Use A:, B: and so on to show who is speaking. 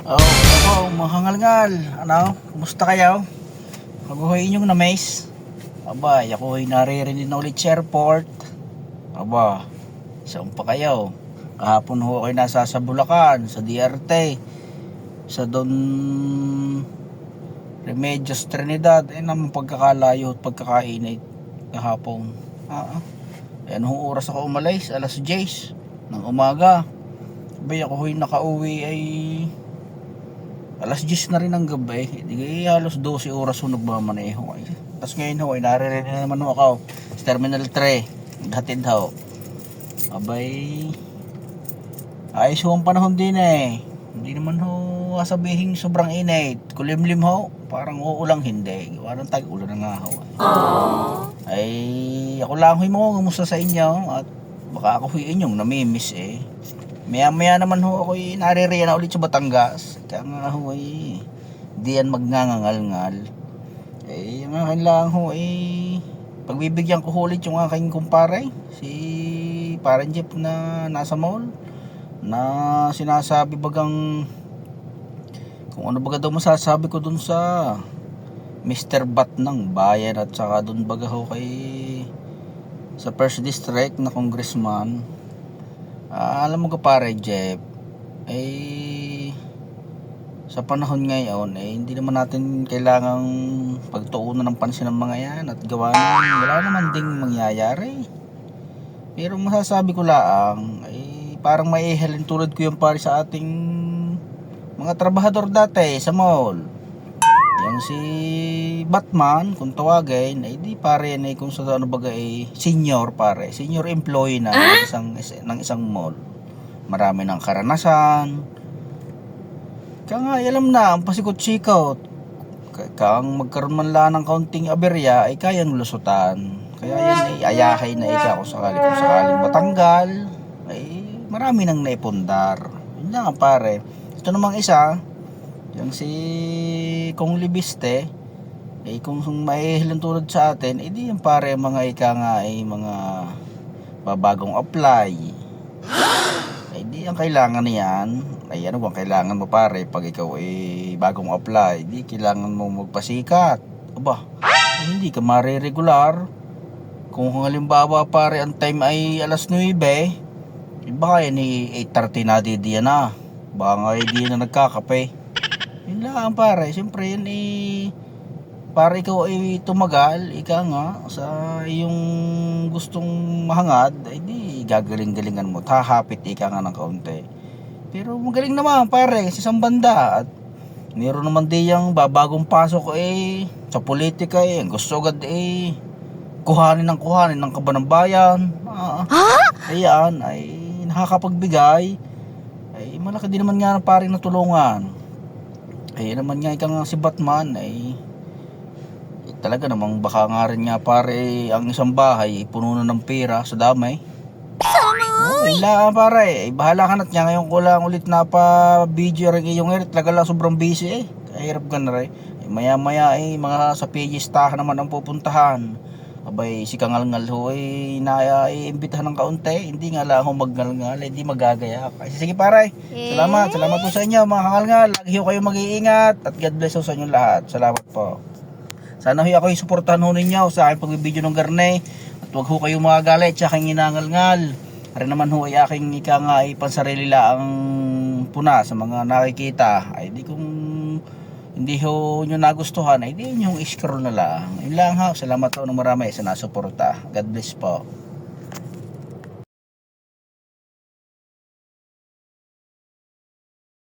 A: Mga hangalngal. Ano? Kumusta kayo? Kaguhoy inyong na mais. Aba, ako'y naririnig na ulit sa airport. Aba, saan pa kayo? Kahapon ho kayo nasa sa Bulacan, sa DRT, sa Don Remedios Trinidad. Naman pagkakalayo at pagkakainit kahapon. Ayan ho oras ako umalis, alas 10 ng umaga. Abay, ako ho'y nakauwi ay alas 10 na rin ng gabi. Hindi halos 12 oras ho nagmamaneho. Tapos ngayon ho ay naririnig na naman ho ako sa Terminal 3. Naghatid ho. Abay, ayos ho ang panahon din eh. Hindi naman ho sabihin sobrang init. Kulimlim ho. Parang uulang hindi. Gawa ng tag-ulan na nga ho. Ay, ako lang ho'y mo kamusta sa inyo. At baka ako ho'y inyong namimiss eh. Maya naman ho ako'y naririyan na ulit sa Batangas. Kaya nga ho ay di yan magngangangal-ngal. Eh yung akin lang ho ay pagbibigyan ko ulit yung aking kumpare, si parang Jeep na nasa mall, na sinasabi bagang kung ano baga daw masasabi ko dun sa Mr. Bat ng bayan, at saka dun baga ho kay sa first district na congressman. Alam mo ka pare Jeff, eh sa panahon ngayon hindi naman natin kailangang pagtuunan ng pansin ng mga yan at gawa ng wala naman ding mangyayari. Pero masasabi ko lang parang may ihalin tulad ko yung pare sa ating mga trabahador dati sa mall. Yang si Batman kung tawagin di pare yan kung sa ano baga senior pare, senior employee na ng isang mall. Marami ng karanasan. Kaya nga alam na ang pasikot-sikot. Kang magkaroon man lang ng kaunting aberya kayang lusutan. Kaya yan ayahay na kung sakaling matanggal marami nang naipundar. Yun lang pare. Ito namang isa, yung si Kong Libiste, kung maihilan tulad sa atin, di yung pare mga ika nga mga babagong apply. Di ang kailangan niyan ano bang kailangan mo pare pag ikaw bagong apply? Di kailangan mo magpasikat. Aba, hindi ka mariregular. Kung halimbawa pare ang time ay alas 9, baka yan 8:30 na di na. Baka nga di na nagkakape. Yun lang pare, siyempre yan para ikaw tumagal, ika nga sa iyong gustong mahangad, di gagaling-galingan mo, hahapit ika nga ng kaunti. Pero magaling naman pare sa isang banda. At meron naman di yung babagong pasok sa politika gusto agad kuhanin ng kaban ng bayan. Ayan nakakapagbigay malaki din naman nga pare na tulungan. Naman nga ika nga si Batman talaga namang baka nga rin nga pare ang isang bahay puno na ng pera sa damay. Wala pare, bahala ka na't nga ngayon ko lang ulit na pa video rin yung talaga lang sobrang busy kahirap ka na rin. Maya mga sa pijistahan naman ang pupuntahan. Abay si Kangalngal ho naiimbitahan ng kaunti, hindi nga lang ako magngalngal, hindi magagaya. Sige pare, salamat po sa inyo mga Kangalngal. Lagi ho kayo mag-iingat at God bless ho sa inyo lahat. Salamat po. Sana ho ako suportahan ho ninyo sa aking pagbibideo ng garne. At huwag ho kayo magagalit sa aking inangalngal. Para naman ho aking ika nga pansarili lang puna sa mga nakikita. Di kung hindi ho nyo nagustuhan, di nyo scroll na lang. Yun lang ha. Salamat ho ng marami sa nasuporta. God bless po.